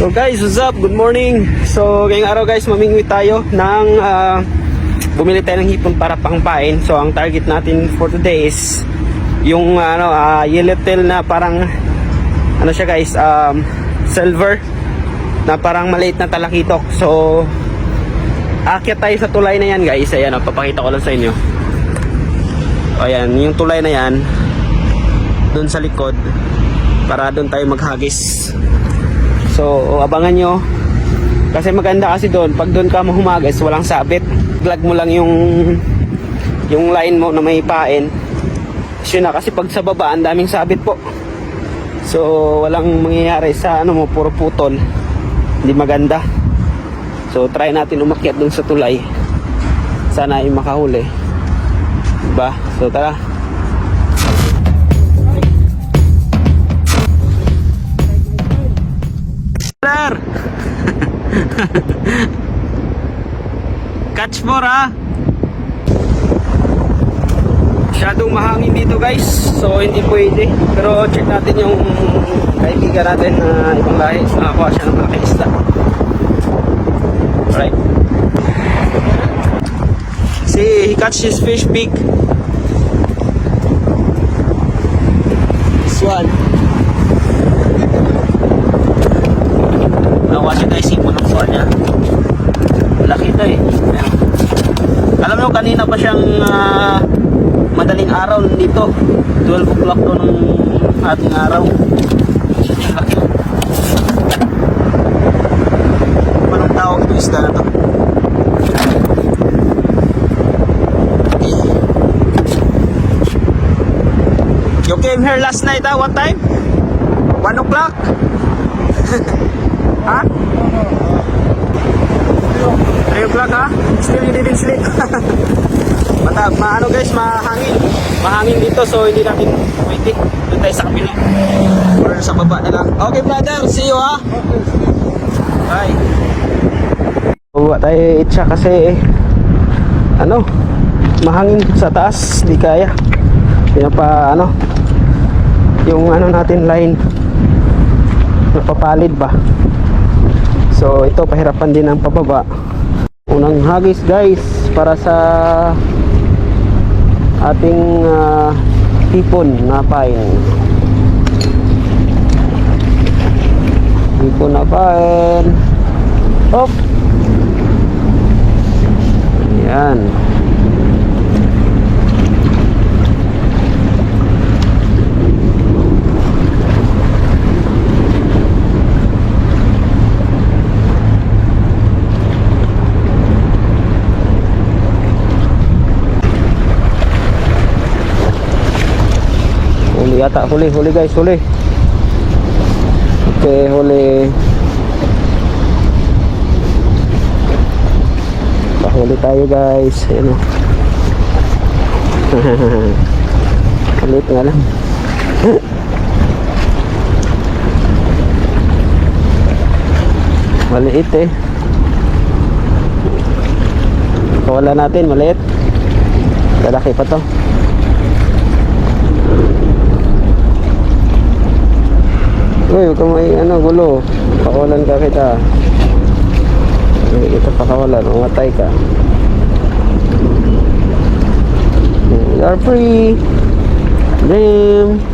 So guys, what's up? Good morning. So ngayong araw guys, mamingwit tayo ng bumili tayo ng hipon para pangpain. So ang target natin for today is yung yellowtail na parang ano siya guys, silver na parang maliit na talakitok. So aakyat tayo sa tulay na yan guys. Ayan, papakita ko lang sa inyo. Ayan, yung tulay na yan doon sa likod para doon tayo maghagis. So abangan nyo kasi maganda kasi doon pag doon ka humagis walang sabit, glag mo lang yung line mo na may pain. So yun na, kasi pag sa baba ang daming sabit po, so walang mangyayari sa ano mo, puro putol, hindi maganda. So try natin umakyat doon sa tulay, sana ay makahuli, diba? So tara. Catch more ha. Masyadong mahangin dito guys, so hindi pwede. Pero check natin yung kaibigan natin na ibang lahi. Nakakuha siya ng malaking isda. Alright, see, he catch his fish big. This one. Nakuha siya guys, ipon ang kuha niya. Laki ito eh. Alam mo, kanina pa siyang madaling araw dito, 12 o'clock doon ng ating araw. Laki. Anong tawag ito isda na to? You came here last night ha? What time? 1 o'clock? Ha? 3 o'clock ha? Still you didn't sleep. Maano guys, mahangin dito, so hindi natin pwede. Doon tayo sa kabila or sa baba na lang. Okay brother, see you ha. Bye. Baba tayo itcha kasi mahangin sa taas, di kaya. Kaya pa yung natin line napapalid ba. So ito, pahirapan din ang pababa. Unang hagis guys para sa ating hipon na pain. Hipon na pain. Hop. Ayan. Yata huli guys, huli. Okay, huli. Pahuli tayo guys. Ayan o. Ulit nga lang. Maliit eh. Kawala natin, maliit. Lalaki pa to. Uy, huwag ka may gulo. Pakawalan ka kita. Hindi kita pakawalan. Umatay ka. You are free. Dream.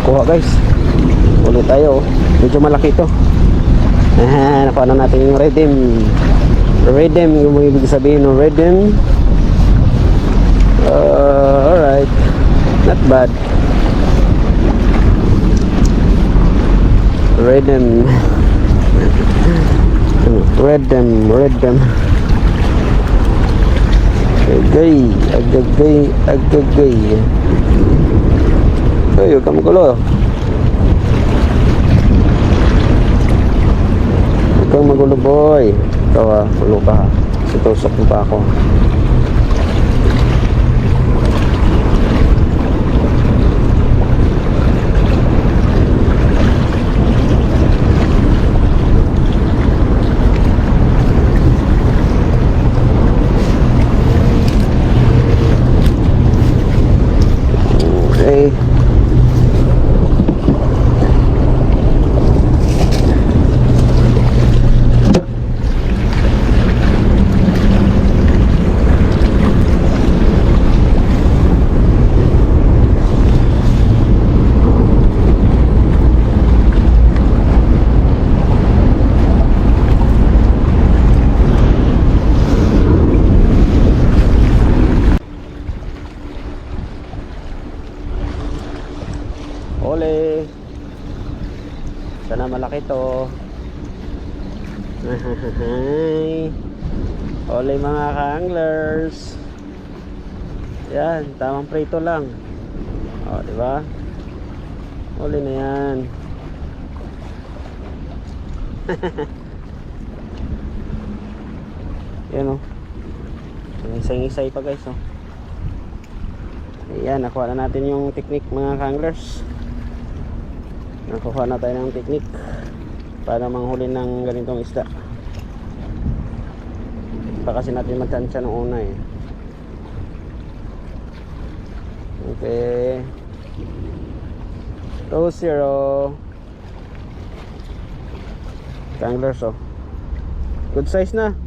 Kuha guys, ulit tayo. Medyo malaki ito. Nakuha na natin yung redeem, yung ibig sabihin ng redeem. Alright, not bad. Redeem. Agagay. Ay, huwag ka magulo. Huwag kang magulo. gulo boy. Ikaw ha, gulo ka ha. Situsok mo pa ako. Okay. Ole. Sana malaki to. Ole mga ka-anglers. Yan, tamang prito lang. Oh, di ba? Ole na yan. Yan oh. Isay-isay pa guys oh. Ayan, nakuha na natin yung technique mga ka-anglers. Nakuha na tayo ng technique para manghuli ng ganitong isda. Pa kasi natin magtansya nung una eh. Okay. 2-0 anglers oh. Good size na.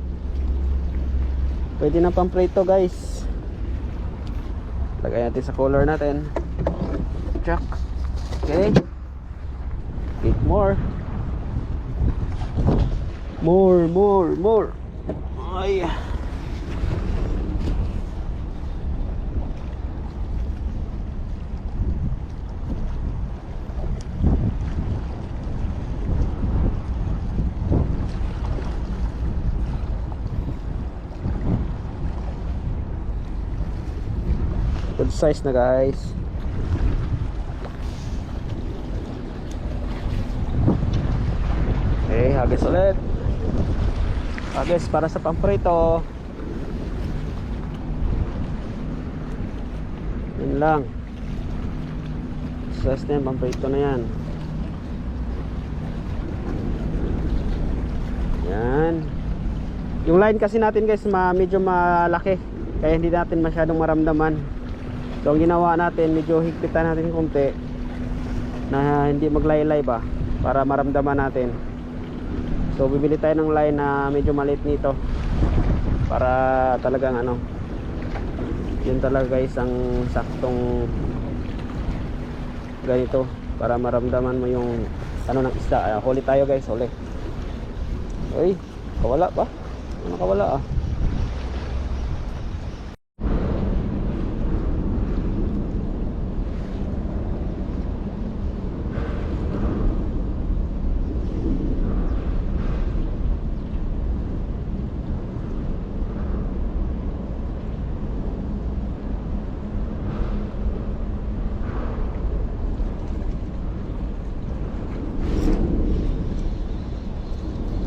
Pwede na pang prito guys. Lagay natin sa cooler natin. Check. Okay. Eat more. More. Ay. Good size na guys. Okay, hagis ulit. Hagis para sa pamprito. Yun lang. Size na yan, pamprito na yan. Yan. Yung line kasi natin guys medyo malaki, kaya hindi natin masyadong maramdaman. So ang ginawa natin, medyo higpitan natin konti na hindi maglaylay ba, para maramdaman natin. So bibili tayo ng line na medyo maliit nito para talagang ano, yun talaga guys ang saktong ganito, para maramdaman mo yung ano ng isda. Huli tayo guys, huli. Uy, kawala ba? Ano kawala ah?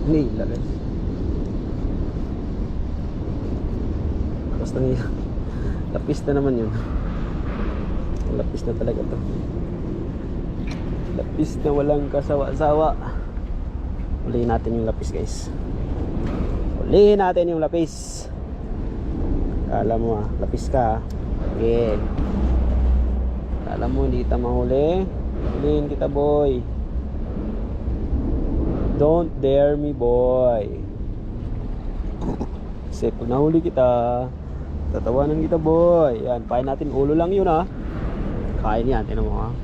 Nila guys. Basta nila. Lapis na naman yun. Lapis na talaga to. Lapis na walang kasawa-sawa. Ulihin natin yung lapis guys. Ulihin natin yung lapis. Kala mo lapis ka. Okay. Kala mo hindi kita mahuli. Ulihin kita boy. Don't dare me boy. Kasi pag nahuli kita, tatawanan kita boy. Yan, pain natin ulo lang yun ha. Kain yan, tinan mo ha.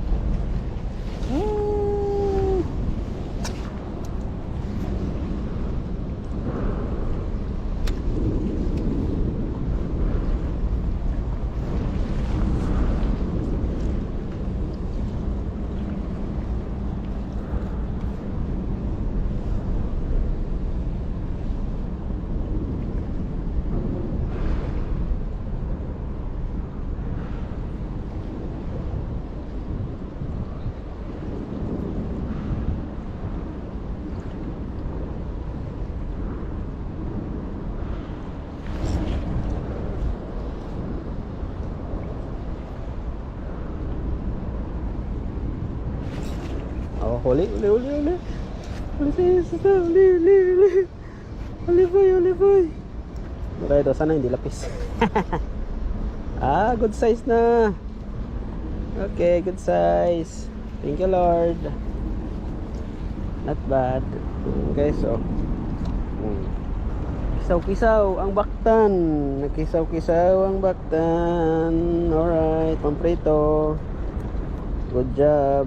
Huli, huli, huli, huli. Huli sis, huli, huli, huli. Huli boy, huli boy. Okay, ito sana hindi lapis. Good size na. Okay, good size. Thank you Lord. Not bad. Okay, so kisaw-kisaw ang baktan. Nagkisaw-kisaw ang baktan. Alright, pamprito. Good job.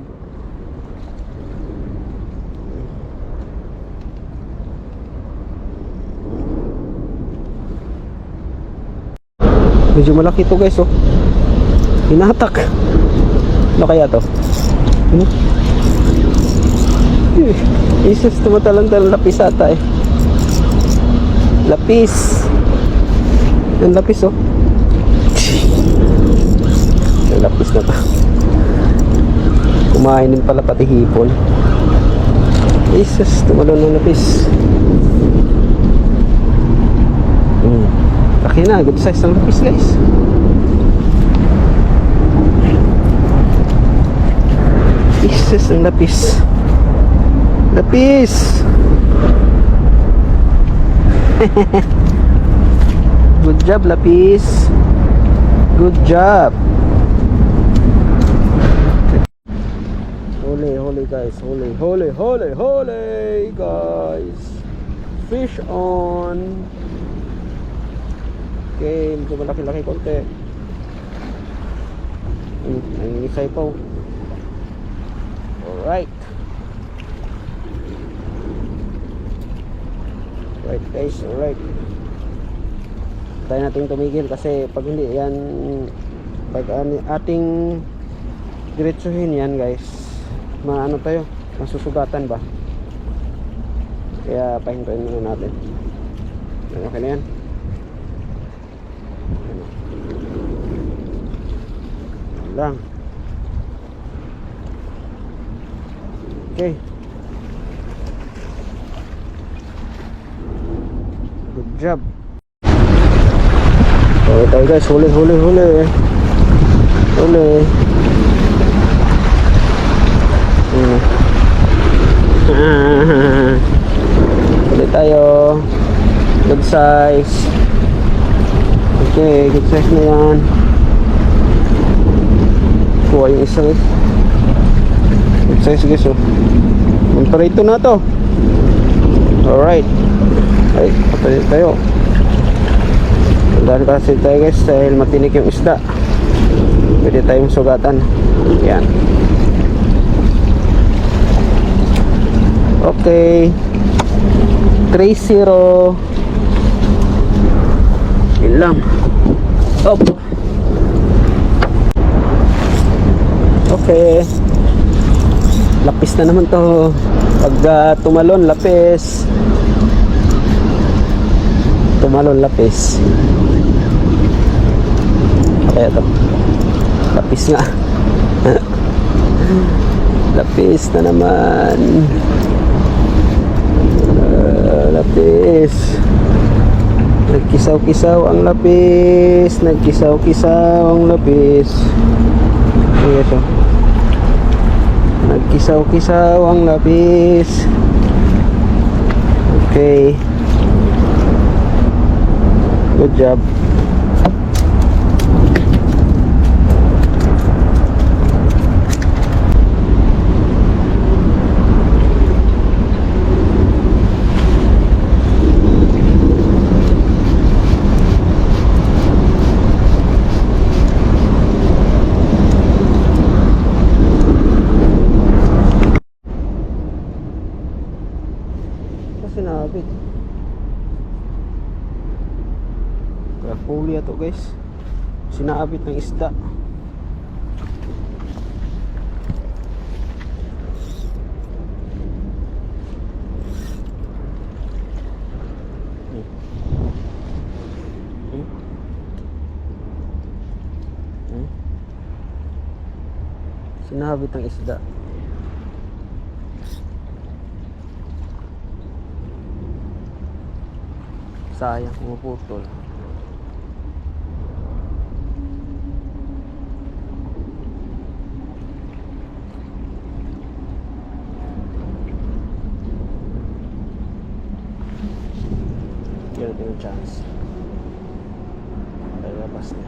Medyo malaki to guys, oh. Hinatak. Ano kaya to? Isus, tumatalang-talang lapis ata eh. Lapis. Yung lapis, oh. Yung lapis na to. Kumain din pala pati hipon. Isus, tumalon ng lapis. Laki na, good size ng lapis guys. Jesus, ang lapis. Lapis. Good job lapis. Good job. Huli guys, huli guys. Fish on. Okay, medyo malaki-laki konti. Ang isay po. Alright. Alright guys, alright. Tayo natin tumigil kasi pag hindi yan, pag ating diretsuhin yan guys, maano tayo, masusugatan ba? Kaya pahintuin muna natin. Okay na yan. Lang. Okay. Good job. Okay tayo guys, huli. Huli. Huli tayo. Good size. Okay, good size na yan. Kuha yung isa guys. Good size guys, oh. Magparito na to. Alright. Ay, patalit tayo. Tandaan kasi tayo guys dahil matinik yung isda. Pwede tayong sugatan. Yan. Okay. 3-0. Yun lang. Op. Okay. Lapis na naman to. Pag tumalon, lapis. Tumalon, lapis. Okay ito. Lapis nga. Lapis na naman. Lapis. Nagkisaw-kisaw ang lapis. Nagkisaw-kisaw ang lapis. Ayan ito. Nagkisaw-kisaw ang lapis. Okay. Good job. Sinabit. Kaya huli ito guys. Sinabit ng isda. Sinabit ng isda. Sayang, pumuputol. natin yung chance. Lalabas na.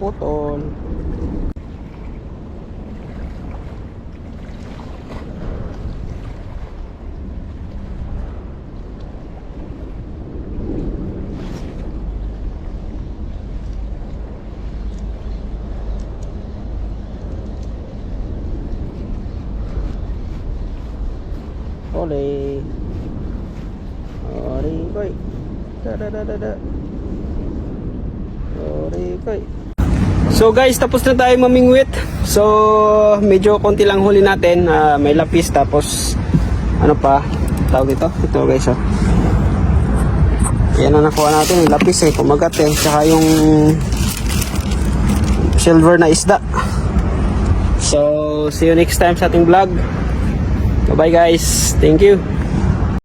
Putol. Ole. Orikoy. Da. Orikoy. So guys, tapos na tayo mamingwit. So medyo konti lang huli natin. May lapis, tapos ano pa tawag ito? Ito guys, oh. Yan ang nakuha natin, yung lapis kumagat tsaka yung silver na isda. So see you next time sa ating vlog. Bye bye guys, thank you.